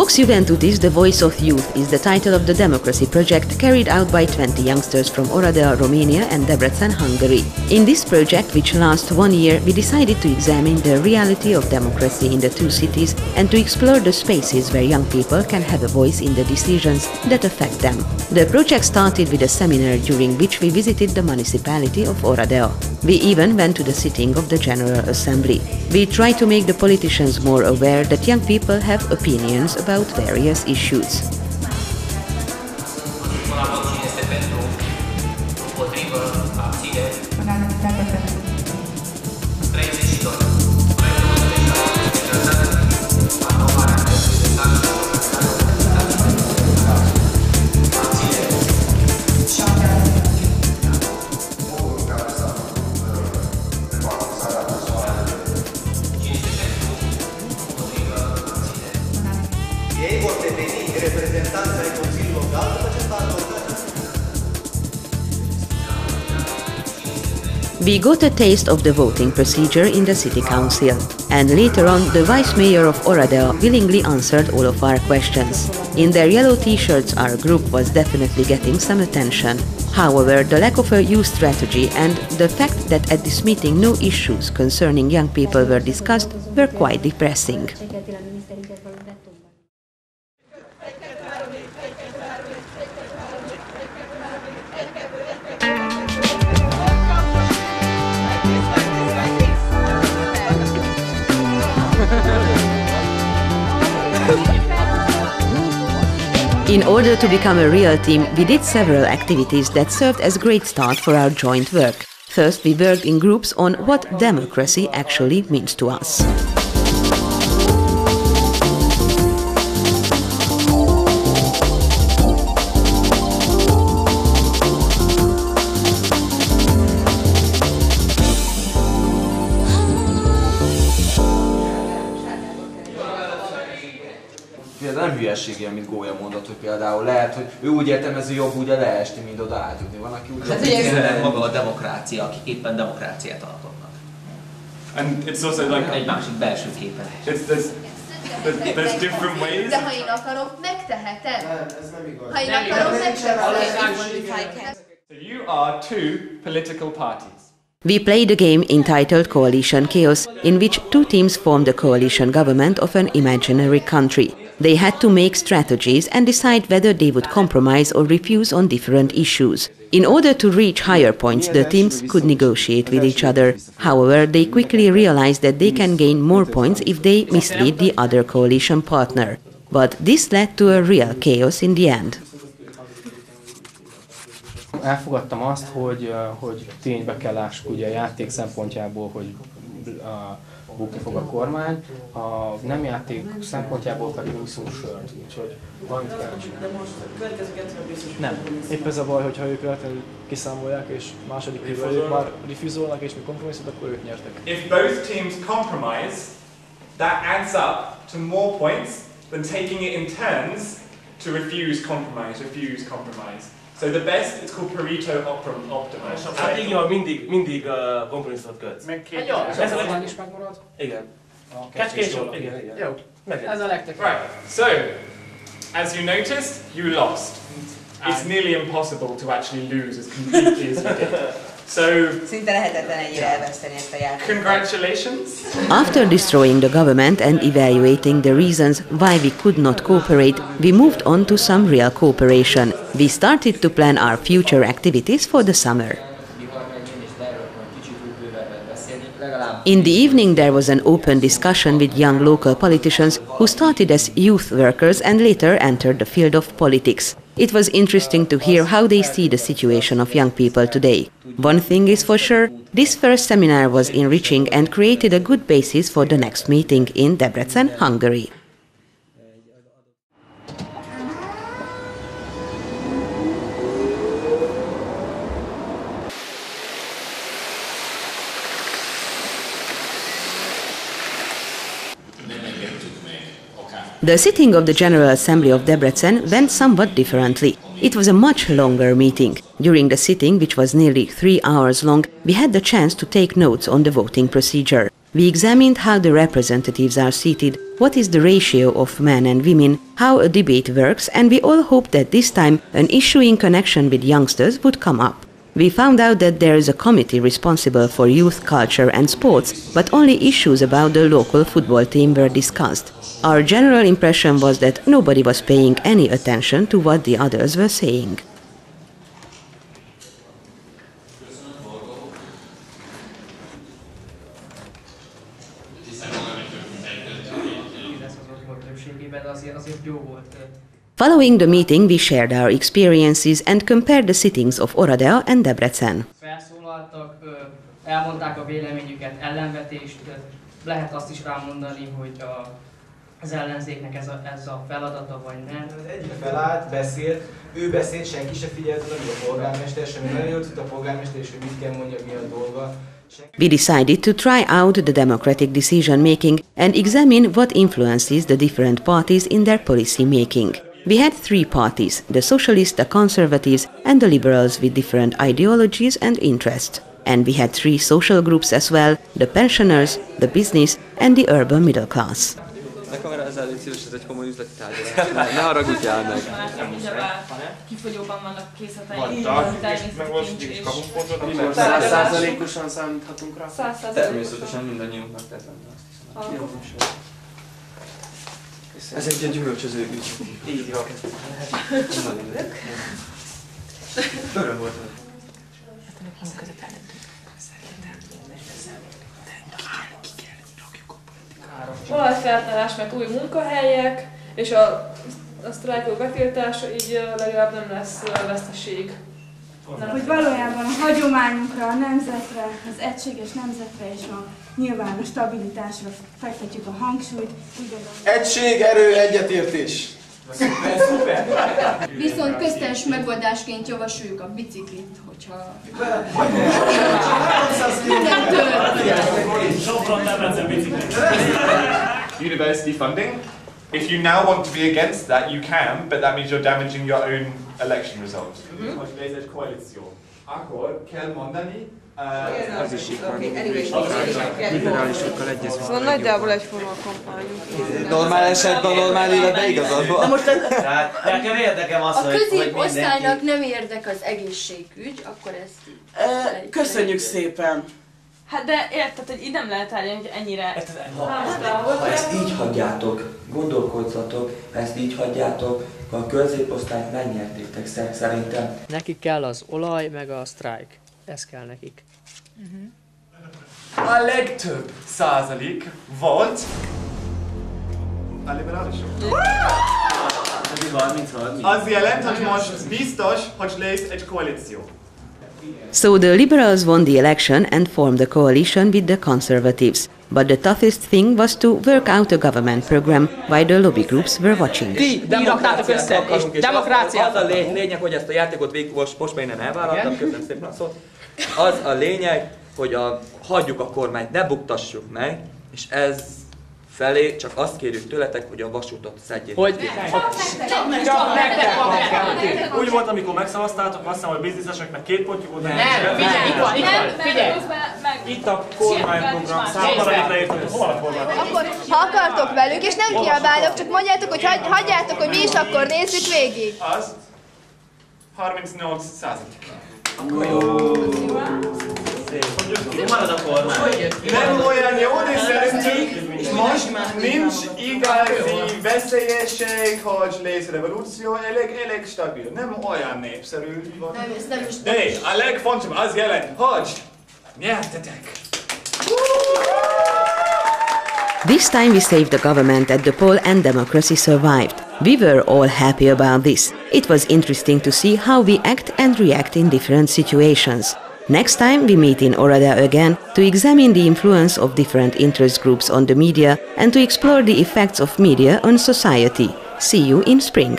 Vox Iuventutis, the Voice of Youth, is the title of the democracy project carried out by 20 youngsters from Oradea, Romania and Debrecen, Hungary. In this project, which lasts 1 year, we decided to examine the reality of democracy in the two cities and to explore the spaces where young people can have a voice in the decisions that affect them. The project started with a seminar during which we visited the municipality of Oradea. We even went to the sitting of the General Assembly. We tried to make the politicians more aware that young people have opinions about various issues. We got a taste of the voting procedure in the city council, and later on the vice mayor of Oradea willingly answered all of our questions. In their yellow t-shirts, our group was definitely getting some attention. However, the lack of a youth strategy and the fact that at this meeting no issues concerning young people were discussed were quite depressing. In order to become a real team, we did several activities that served as a great start for our joint work. First, we worked in groups on what democracy actually means to us. Nem hülyessége, amit Gólya mondott, hogy például lehet, hogy ő úgy értelmezi jobb ugye leesni, mint oda átjutni. Van, aki úgy... Hát ugye maga a demokrácia, akik éppen demokráciát alkotnak. And it's also like... Egy másik belső képen. There's different ways. De ha én akarok, megtehetem. Ez nem igaz. Ha én akarok, megtehetem. So you are two political parties. We played a game entitled Coalition Chaos, in which two teams formed a coalition government of an imaginary country. They had to make strategies and decide whether they would compromise or refuse on different issues. In order to reach higher points, the teams could negotiate with each other. However, they quickly realized that they can gain more points if they mislead the other coalition partner. But this led to a real chaos in the end. Elfogadtam azt, hogy ténybe kell lássuk ugye a játék szempontjából, hogy bukni fog a kormány, a nem játék szempontjából pedig viszont sört, úgyhogy valamit kell csinálni. Nem. Épp ez a baj, hogyha ők véletlenül kiszámolják, és második körben ők már refuzolnak, és mi kompromisszot, akkor ők nyertek. If both teams compromise, that adds up to more points than taking it in turns to refuse compromise. So the best, it's called Pareto optimus. Hát így van, mindig kompromisszumot kötsz. Ez a legjobb is megmarad? Igen. Kecskés, igen. Jó. Ez a legtöbb. Right, so, as you noticed, you lost. It's nearly impossible to actually lose as completely as you did. So, szinte lehetetlen ennyire elveszteni ezt a játékot. Congratulations! After destroying the government and evaluating the reasons why we could not cooperate, we moved on to some real cooperation. We started to plan our future activities for the summer. In the evening there was an open discussion with young local politicians who started as youth workers and later entered the field of politics. It was interesting to hear how they see the situation of young people today. One thing is for sure, this first seminar was enriching and created a good basis for the next meeting in Debrecen, Hungary. The sitting of the General Assembly of Debrecen went somewhat differently. It was a much longer meeting. During the sitting, which was nearly 3 hours long, we had the chance to take notes on the voting procedure. We examined how the representatives are seated, what is the ratio of men and women, how a debate works, and we all hoped that this time an issue in connection with youngsters would come up. We found out that there is a committee responsible for youth culture and sports, but only issues about the local football team were discussed. Our general impression was that nobody was paying any attention to what the others were saying. Following the meeting, we shared our experiences and compared the sittings of Oradea and Debrecen. Felszólaltak, elmondták a véleményüket, ellenvetést, lehet azt is rámondani, hogy az ellenzéknek ez a feladata, vagy nem. Az egyik felállt, beszélt, ő beszélt, senki se figyelt oda, mi a polgármester, semmi nem jött, a polgármester és ő mit kell mondja, mi a dolga. We decided to try out the democratic decision-making and examine what influences the different parties in their policy making. We had three parties, the socialists, the conservatives and the liberals with different ideologies and interests. And we had three social groups as well, the pensioners, the business and the urban middle class. Ne kamera ezzel légy szíves, ez egy komoly üzleti tárgyalás. Ne haragudjál meg. Kifogyóban vannak készleteink. Meg most is kapunk pontot. 100%-osan számíthatunk rá? 100%. Természetesen mindannyiunknak tett lenne. Ez egy gyümölcsöző ügy. Így van. Öröm volt. Olajfeltárás, mert új munkahelyek, és a sztrájkok betiltása, így legalább nem lesz veszteség. Hogy valójában a hagyományunkra, a nemzetre, az egységes nemzetre és a nyilván a stabilitásra fektetjük a hangsúlyt. Egység, erő, egyetértés! Szuper! Viszont köztes megoldásként javasoljuk a biciklit, hogyha... University funding. If you now want to be against that, you can, but that means you're damaging your own election results. Ez egy koalíció. Akkor kell mondani, az is így van, liberálisokkal egyezünk. Szóval nagyjából egyforma a kampányunk. Normál esetben, normál életben igazad van. Nekem érdekem az, a középosztálynak nem érdek az egészségügy, akkor ezt... Köszönjük szépen! Hát de érted, hogy így nem lehet állni, hogy ennyire... Ha ezt így hagyjátok, gondolkodzatok, ha ezt így hagyjátok, akkor a középosztályt megnyertétek szerintem. Nekik kell az olaj, meg a sztrájk. Ez kell nekik. A legtöbb százalék volt a liberálisok. Az jelent, hogy most biztos, hogy lesz egy koalíció. So the Liberals won the election and formed a coalition with the Conservatives. But the toughest thing was to work out a government program while the lobby groups were watching. Ti raktátok össze, és demokrácia! Az a lényeg, hogy ezt a játékot végig most már innen elvállaltam, köszönöm szépen a szót. Az a lényeg, hogy hagyjuk a kormányt, ne buktassuk meg, és ez felé csak azt kérjük tőletek, hogy a vasútot szedjétek. Hogy? Úgy volt, amikor megszavaztátok, azt hiszem, hogy bizniszeseknek 2 pontjuk volt. Nem, figyelj, itt van, figyelj! Itt a kormányprogram számmal, amit leírtatok, hol a kormány? Ha akartok velük, és nem kiabálok, csak mondjátok, hogy hagyjátok, hogy mi is akkor nézzük végig. Az 38%. Akkor jó. Marad a kormány. Nem olyan jó, de szerintünk most nincs igazi veszélyesség, hogy lesz revolúció, elég stabil. Nem olyan népszerű. De a legfontosabb az jelent, hogy nyertetek. This time we saved the government at the poll and democracy survived. We were all happy about this. It was interesting to see how we act and react in different situations. Next time we meet in Oradea again to examine the influence of different interest groups on the media and to explore the effects of media on society. See you in spring.